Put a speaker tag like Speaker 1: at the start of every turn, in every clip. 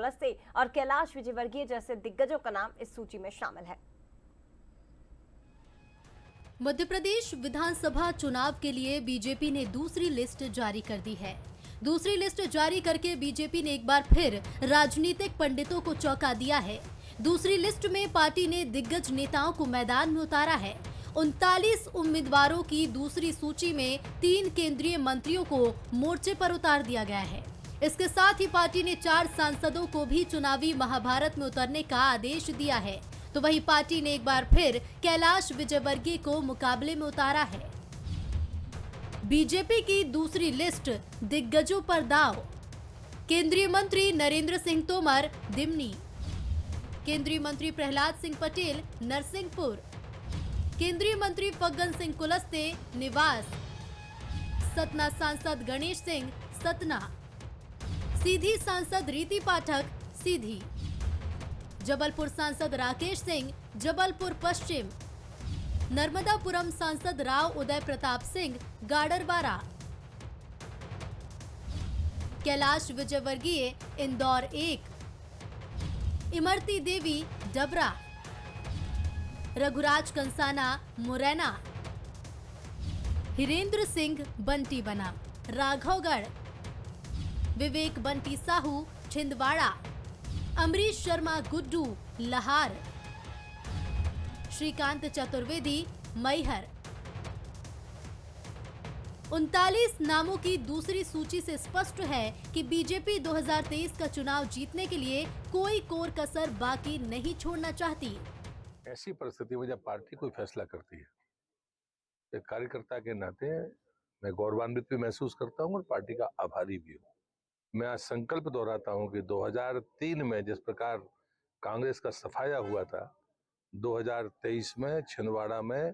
Speaker 1: कुलस्ते और कैलाश विजयवर्गीय जैसे दिग्गजों का नाम इस सूची में शामिल है।
Speaker 2: मध्य प्रदेश विधानसभा चुनाव के लिए बीजेपी ने दूसरी लिस्ट जारी कर दी है। दूसरी लिस्ट जारी करके बीजेपी ने एक बार फिर राजनीतिक पंडितों को चौंका दिया है। दूसरी लिस्ट में पार्टी ने दिग्गज नेताओं को मैदान में उतारा है। 39 उम्मीदवारों की दूसरी सूची में 3 केंद्रीय मंत्रियों को मोर्चे पर उतार दिया गया है। इसके साथ ही पार्टी ने 4 सांसदों को भी चुनावी महाभारत में उतरने का आदेश दिया है। तो वहीं पार्टी ने एक बार फिर कैलाश विजयवर्गीय को मुकाबले में उतारा है। बीजेपी की दूसरी लिस्ट दिग्गजों पर दांव। केंद्रीय मंत्री नरेंद्र सिंह तोमर दिमनी, केंद्रीय मंत्री प्रहलाद सिंह पटेल नरसिंहपुर, केंद्रीय मंत्री फग्गन सिंह कुलस्ते निवास, सतना सांसद गणेश सिंह सतना, सीधी सांसद रीति पाठक सीधी, जबलपुर सांसद राकेश सिंह जबलपुर पश्चिम, नर्मदापुरम सांसद राव उदय प्रताप सिंह गाडरवारा, कैलाश विजयवर्गीय इंदौर 1, इमरती देवी डबरा, रघुराज कंसाना मुरैना, हिरेंद्र सिंह बंटी बना राघवगढ़, विवेक बंटी साहू छिंदवाड़ा, अमरीश शर्मा गुड्डू लहार, श्रीकांत चतुर्वेदी मैहर। 39 नामों की दूसरी सूची से स्पष्ट है कि बीजेपी 2023 का चुनाव जीतने के लिए कोई कोर कसर बाकी नहीं छोड़ना चाहती।
Speaker 3: ऐसी परिस्थिति में जब पार्टी कोई फैसला करती है, एक कार्यकर्ता के नाते मैं गौरवान्वित भी महसूस करता हूं और पार्टी का आभारी भी हूं। मैं आज संकल्प दोहराता हूं कि 2003 में जिस प्रकार कांग्रेस का सफाया हुआ था, 2023 में छिंदवाड़ा में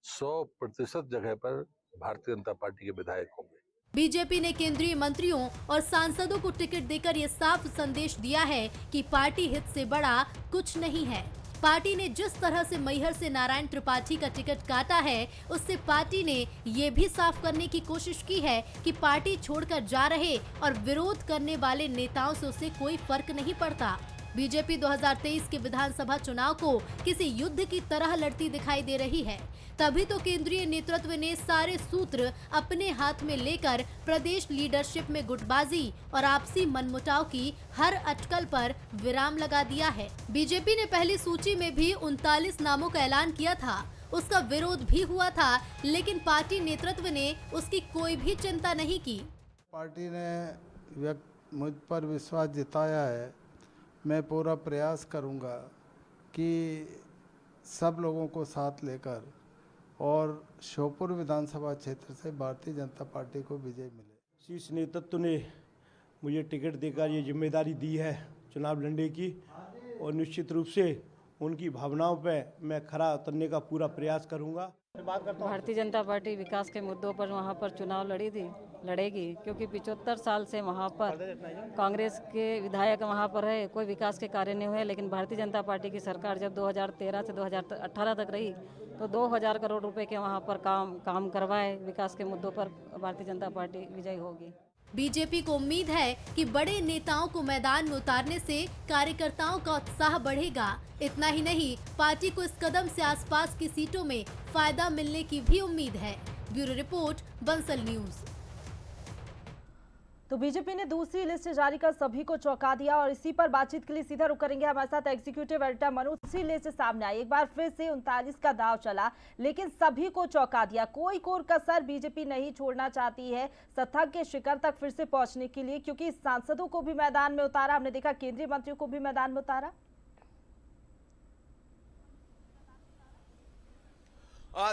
Speaker 3: 100% जगह पर भारतीय जनता पार्टी के विधायक होंगे।
Speaker 2: बीजेपी ने केंद्रीय मंत्रियों और सांसदों को टिकट देकर ये साफ संदेश दिया है कि पार्टी हित से बड़ा कुछ नहीं है। पार्टी ने जिस तरह से मैहर से नारायण त्रिपाठी का टिकट काटा है, उससे पार्टी ने ये भी साफ करने की कोशिश की है कि पार्टी छोड़कर जा रहे और विरोध करने वाले नेताओं से उसे कोई फर्क नहीं पड़ता। बीजेपी 2023 के विधानसभा चुनाव को किसी युद्ध की तरह लड़ती दिखाई दे रही है। तभी तो केंद्रीय नेतृत्व ने सारे सूत्र अपने हाथ में लेकर प्रदेश लीडरशिप में गुटबाजी और आपसी मनमुटाव की हर अटकल पर विराम लगा दिया है। बीजेपी ने पहली सूची में भी 39 नामों का ऐलान किया था, उसका विरोध भी हुआ था, लेकिन पार्टी नेतृत्व ने उसकी कोई भी चिंता नहीं की।
Speaker 4: पार्टी ने मुझ पर विश्वास जताया है। मैं पूरा प्रयास करूंगा कि सब लोगों को साथ लेकर और श्योपुर विधानसभा क्षेत्र से भारतीय जनता पार्टी को विजय मिले।
Speaker 5: शीर्ष नेतृत्व ने मुझे टिकट देकर ये जिम्मेदारी दी है चुनाव लड़ने की, और निश्चित रूप से उनकी भावनाओं पे मैं खरा उतरने का पूरा प्रयास करूंगा।
Speaker 6: भारतीय जनता पार्टी विकास के मुद्दों पर वहां पर चुनाव लड़ेगी, क्योंकि 75 साल से वहां पर कांग्रेस के विधायक वहां पर है, कोई विकास के कार्य नहीं हुए। लेकिन भारतीय जनता पार्टी की सरकार जब 2013 से 2018 तक रही तो 2000 करोड़ रुपए के वहां पर काम करवाए। विकास के मुद्दों पर भारतीय जनता पार्टी विजयी होगी।
Speaker 2: बीजेपी को उम्मीद है कि बड़े नेताओं को मैदान में उतारने से कार्यकर्ताओं का उत्साह बढ़ेगा। इतना ही नहीं, पार्टी को इस कदम से आसपास की सीटों में फायदा मिलने की भी उम्मीद है। Bureau report, Bansal news.
Speaker 1: तो बीजेपी ने दूसरी लिस्ट जारी कर सभी को चौंका दिया और इसी पर बातचीत के लिए सीधा रुक करेंगे हमारे साथ एग्जीक्यूटिव एडिटर मनोज। दूसरी लिस्ट सामने आई, एक बार फिर से 39 का दाव चला, लेकिन सभी को चौंका दिया। कोई कोर कसर बीजेपी नहीं छोड़ना चाहती है सत्ता के शिखर तक फिर से पहुंचने के लिए, क्योंकि सांसदों को भी मैदान में उतारा, हमने देखा केंद्रीय मंत्रियों को भी मैदान में उतारा।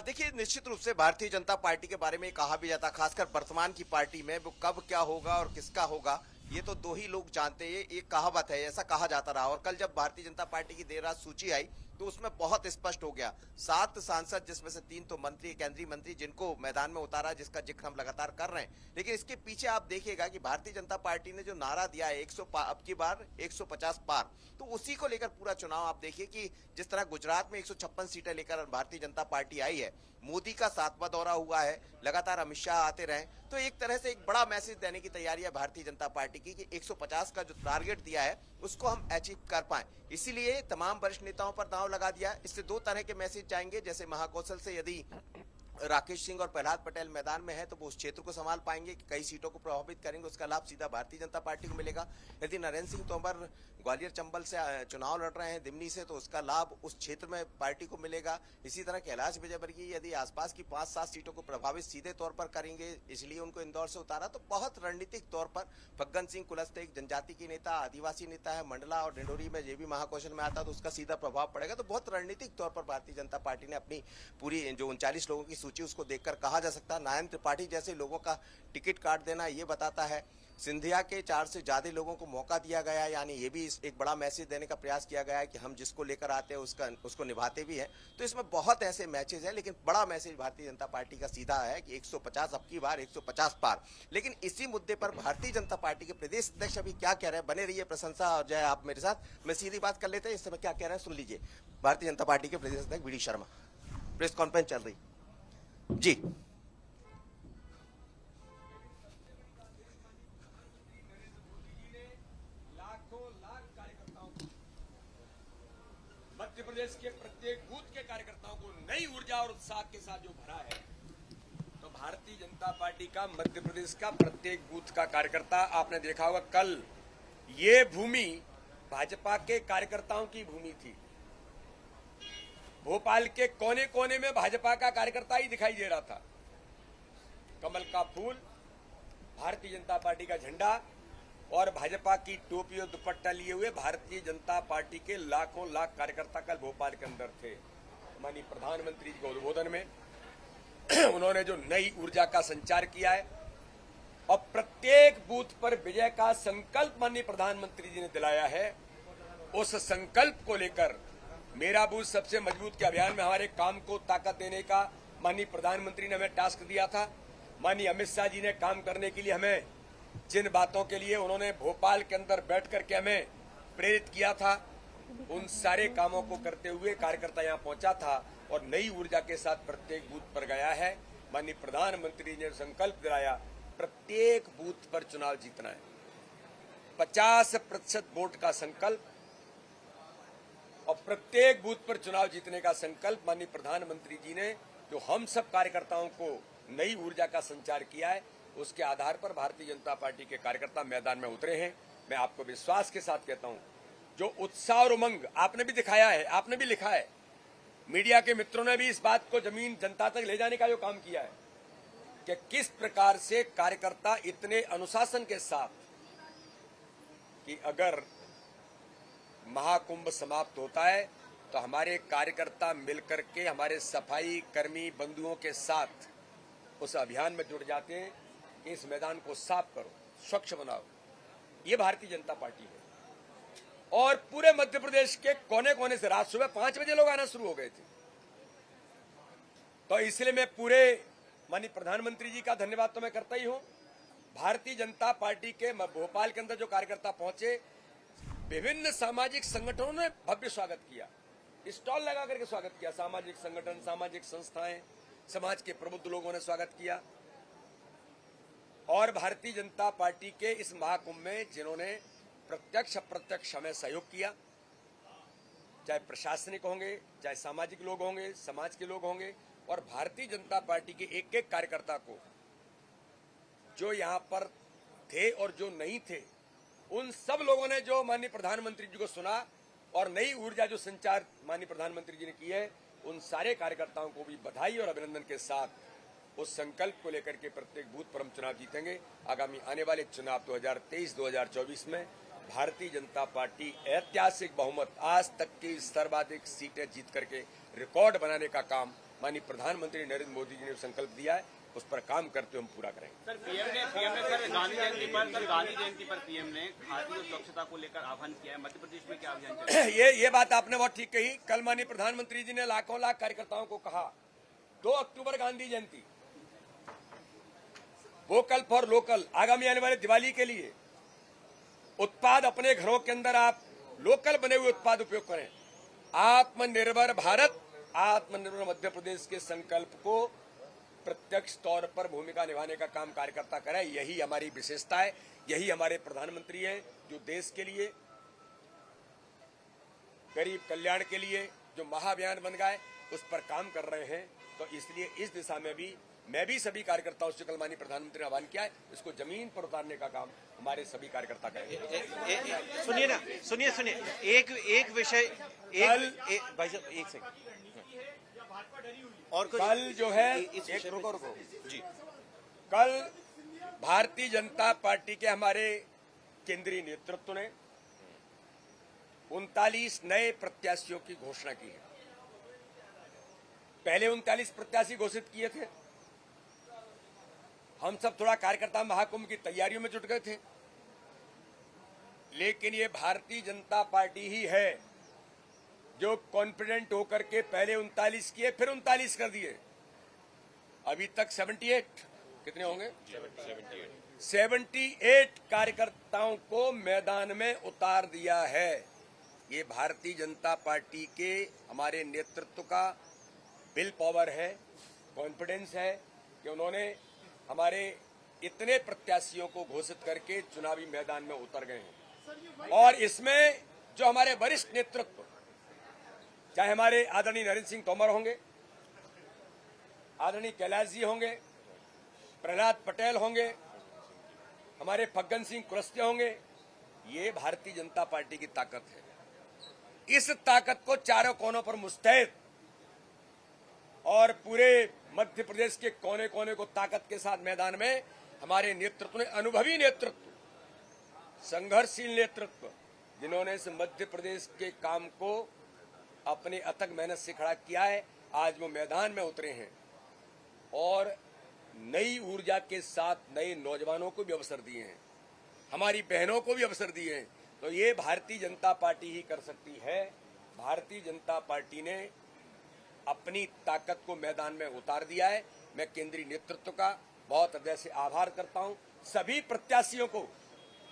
Speaker 7: देखिए, निश्चित रूप से भारतीय जनता पार्टी के बारे में कहा भी जाता, खासकर वर्तमान की पार्टी में वो कब क्या होगा और किसका होगा ये तो दो ही लोग जानते हैं। एक कहावत है, ऐसा कहा जाता रहा। और कल जब भारतीय जनता पार्टी की देर रात सूची आई तो उसमें बहुत स्पष्ट हो गया। 7 सांसद जिसमें से 3 तो मंत्री, केंद्रीय मंत्री, जिनको मैदान में उतारा, जिसका जिक्र हम लगातार कर रहे हैं। लेकिन इसके पीछे आप देखिएगा कि भारतीय जनता पार्टी ने जो नारा दिया है 100 अब की बार 150 पार, तो उसी को लेकर पूरा चुनाव आप देखिए कि जिस तरह गुजरात में 156 सीटें लेकर भारतीय जनता पार्टी आई है, मोदी का 7वां दौरा हुआ है, लगातार अमित शाह आते रहे, तो एक तरह से एक बड़ा मैसेज देने की तैयारी है भारतीय जनता पार्टी की कि 150 का जो टारगेट दिया है उसको हम अचीव कर पाए। इसीलिए तमाम वरिष्ठ नेताओं पर दांव लगा दिया। इससे 2 तरह के मैसेज जाएंगे, जैसे महाकौशल से यदि राकेश सिंह और प्रहलाद पटेल मैदान में है तो वो उस क्षेत्र को संभाल पाएंगे, कई सीटों को प्रभावित करेंगे, उसका लाभ सीधा भारतीय जनता पार्टी को मिलेगा। यदि नरेंद्र सिंह तोमर ग्वालियर चंबल से चुनाव लड़ रहे हैं, दिमनी से, तो उसका लाभ उस क्षेत्र में पार्टी को मिलेगा। इसी तरह कैलाश विजयवर्गीय यदि आसपास की 5-7 सीटों को प्रभावित सीधे तौर पर करेंगे, इसलिए उनको इंदौर से उतारा, तो बहुत रणनीतिक तौर पर फग्गन सिंह कुलस्ते एक जनजाति की नेता, आदिवासी नेता है, मंडला और डिंडोरी में जे भी महाकौशल में आता तो उसका सीधा प्रभाव पड़ेगा। तो बहुत रणनीतिक तौर पर भारतीय जनता पार्टी ने अपनी पूरी जो 39 लोगों की सूची उसको देखकर कहा जा सकता है नारायण त्रिपाठी जैसे लोगों का टिकट काट देना ये बताता है। सिंधिया के 4 से ज्यादा लोगों को मौका दिया गया, यानी ये भी एक बड़ा मैसेज देने का प्रयास किया गया है कि हम जिसको लेकर आते हैं उसको निभाते भी हैं। तो इसमें बहुत ऐसे मैसेज है, लेकिन बड़ा मैसेज भारतीय जनता पार्टी का सीधा है कि 150 अब की बार 150 पार। लेकिन इसी मुद्दे पर भारतीय जनता पार्टी के प्रदेश अध्यक्ष अभी क्या कह रहे हैं, बने रहिए प्रशंसा और जय आप मेरे साथ, मैं सीधी बात कर लेते हैं इस समय क्या कह रहे हैं सुन लीजिए। भारतीय जनता पार्टी के प्रदेश अध्यक्ष V D Sharma, press conference चल रही जी।
Speaker 8: मध्य प्रदेश के प्रत्येक बूथ के कार्यकर्ताओं को नई ऊर्जा और उत्साह के साथ जो भरा है, तो भारतीय जनता पार्टी का मध्य प्रदेश का प्रत्येक बूथ का कार्यकर्ता, आपने देखा होगा कल ये भूमि भाजपा के कार्यकर्ताओं की भूमि थी। भोपाल के कोने कोने में भाजपा का कार्यकर्ता ही दिखाई दे रहा था। कमल का फूल, भारतीय जनता पार्टी का झंडा और भाजपा की टोपी और दुपट्टा लिए हुए भारतीय जनता पार्टी के लाखों लाख कार्यकर्ता कल भोपाल के अंदर थे। माननीय प्रधानमंत्री जी के उद्बोधन में उन्होंने जो नई ऊर्जा का संचार किया है और प्रत्येक बूथ पर विजय का संकल्प माननीय प्रधानमंत्री जी ने दिलाया है, उस संकल्प को लेकर मेरा बूथ सबसे मजबूत के अभियान में हमारे काम को ताकत देने का माननीय प्रधानमंत्री ने हमें टास्क दिया था। माननीय अमित शाह जी ने काम करने के लिए हमें जिन बातों के लिए उन्होंने भोपाल के अंदर बैठ करके हमें प्रेरित किया था, उन सारे कामों को करते हुए कार्यकर्ता यहाँ पहुंचा था और नई ऊर्जा के साथ प्रत्येक बूथ पर गया है। माननीय प्रधानमंत्री ने संकल्प दिलाया प्रत्येक बूथ पर चुनाव जीतना है, 50% वोट का संकल्प और प्रत्येक बूथ पर चुनाव जीतने का संकल्प माननीय प्रधानमंत्री जी ने जो हम सब कार्यकर्ताओं को नई ऊर्जा का संचार किया है, उसके आधार पर भारतीय जनता पार्टी के कार्यकर्ता मैदान में उतरे हैं। मैं आपको विश्वास के साथ कहता हूं, जो उत्साह और उमंग आपने भी दिखाया है, आपने भी लिखा है, मीडिया के मित्रों ने भी इस बात को जमीन जनता तक ले जाने का जो काम किया है कि किस प्रकार से कार्यकर्ता इतने अनुशासन के साथ कि अगर महाकुंभ समाप्त होता है तो हमारे कार्यकर्ता मिलकर के हमारे सफाई कर्मी बंधुओं के साथ उस अभियान में जुड़ जाते हैं कि इस मैदान को साफ करो, स्वच्छ बनाओ। ये भारतीय जनता पार्टी है और पूरे मध्य प्रदेश के कोने कोने से रात सुबह 5 बजे लोग आना शुरू हो गए थे। तो इसलिए मैं पूरे माननीय प्रधानमंत्री जी का धन्यवाद तो मैं करता ही हूं। भारतीय जनता पार्टी के भोपाल के अंदर जो कार्यकर्ता पहुंचे, विभिन्न सामाजिक संगठनों ने भव्य स्वागत किया, स्टॉल लगा करके स्वागत किया। सामाजिक संगठन, सामाजिक संस्थाएं, समाज के प्रबुद्ध लोगों ने स्वागत किया और भारतीय जनता पार्टी के इस महाकुंभ में जिन्होंने प्रत्यक्ष अप्रत्यक्ष हमें सहयोग किया, चाहे प्रशासनिक होंगे, चाहे सामाजिक लोग होंगे, समाज के लोग होंगे, और भारतीय जनता पार्टी के एक एक कार्यकर्ता को जो यहाँ पर थे और जो नहीं थे, उन सब लोगों ने जो माननीय प्रधानमंत्री जी को सुना और नई ऊर्जा जो संचार माननीय प्रधानमंत्री जी ने की है, उन सारे कार्यकर्ताओं को भी बधाई और अभिनंदन के साथ उस संकल्प को लेकर के प्रत्येक बूथ पर हम चुनाव जीतेंगे। आगामी आने वाले चुनाव 2023-2024 में भारतीय जनता पार्टी ऐतिहासिक बहुमत, आज तक की सर्वाधिक सीटें जीत करके रिकॉर्ड बनाने का काम माननीय प्रधानमंत्री नरेंद्र मोदी जी ने संकल्प दिया है, उस पर काम करते हुए हम पूरा करेंगे।
Speaker 9: सर पीएम ने सर गांधी जयंती पर पीएम ने खादी और स्वच्छता को लेकर आह्वान किया है। मध्य प्रदेश में क्या अभियान चल रहा है?
Speaker 8: ये बात आपने बहुत ठीक कही। कल माननीय प्रधानमंत्री जी ने लाखों लाख कार्यकर्ताओं को कहा 2 अक्टूबर गांधी जयंती, वोकल फॉर लोकल। आगामी आने वाले दिवाली के लिए उत्पाद अपने घरों के अंदर आप लोकल बने हुए उत्पाद उपयोग करें। आत्मनिर्भर भारत, आत्मनिर्भर मध्य प्रदेश के संकल्प को प्रत्यक्ष तौर पर भूमिका निभाने का काम कार्यकर्ता करें। यही हमारी विशेषता है, यही हमारे प्रधानमंत्री हैं जो देश के लिए, गरीब कल्याण के लिए जो महाअभियान बन गए उस पर काम कर रहे हैं। तो इसलिए इस दिशा में भी मैं भी सभी कार्यकर्ताओं से कल माननीय प्रधानमंत्री ने आह्वान किया है, इसको जमीन पर उतारने का काम हमारे सभी कार्यकर्ता करेंगे।
Speaker 10: सुनिए ना, सुनिए एक विषय भाई साहब एक सेकंड और
Speaker 8: कल जो है एक रुको जी, कल भारतीय जनता पार्टी के हमारे केंद्रीय नेतृत्व ने 39 नए प्रत्याशियों की घोषणा की है। पहले 39 प्रत्याशी घोषित किए थे। हम सब थोड़ा कार्यकर्ता महाकुंभ की तैयारियों में जुट गए थे, लेकिन ये भारतीय जनता पार्टी ही है जो कॉन्फिडेंट होकर के पहले 39 किए, फिर 39 कर दिए। अभी तक 78 कितने होंगे? 78 कार्यकर्ताओं को मैदान में उतार दिया है। ये भारतीय जनता पार्टी के हमारे नेतृत्व का विल पावर है, कॉन्फिडेंस है कि उन्होंने हमारे इतने प्रत्याशियों को घोषित करके चुनावी मैदान में उतर गए हैं। और इसमें जो हमारे वरिष्ठ नेतृत्व, चाहे हमारे आदरणीय नरेंद्र सिंह तोमर होंगे, आदरणीय कैलाश जी होंगे, प्रहलाद पटेल होंगे, हमारे फग्गन सिंह कुलस्ते होंगे, ये भारतीय जनता पार्टी की ताकत है। इस ताकत को चारों कोनों पर मुस्तैद और पूरे मध्य प्रदेश के कोने कोने को ताकत के साथ मैदान में हमारे नेतृत्व ने, अनुभवी नेतृत्व, संघर्षशील नेतृत्व, जिन्होंने इस मध्य प्रदेश के काम को अपने अथक मेहनत से खड़ा किया है, आज वो मैदान में उतरे हैं और नई ऊर्जा के साथ नए नौजवानों को भी अवसर दिए हैं, हमारी बहनों को भी अवसर दिए हैं। तो ये भारतीय जनता पार्टी ही कर सकती है। भारतीय जनता पार्टी ने अपनी ताकत को मैदान में उतार दिया है। मैं केंद्रीय नेतृत्व का बहुत हृदय से आभार करता हूं। सभी प्रत्याशियों को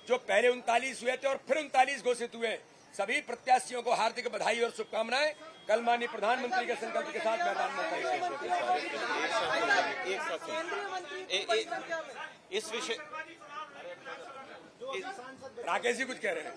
Speaker 8: जो पहले 39 हुए थे और फिर 39 घोषित हुए, सभी प्रत्याशियों को हार्दिक बधाई और शुभकामनाएं। कल माननीय प्रधानमंत्री के संकल्प के साथ मैदान में
Speaker 10: इस विषय
Speaker 8: राकेश जी कुछ कह रहे हैं।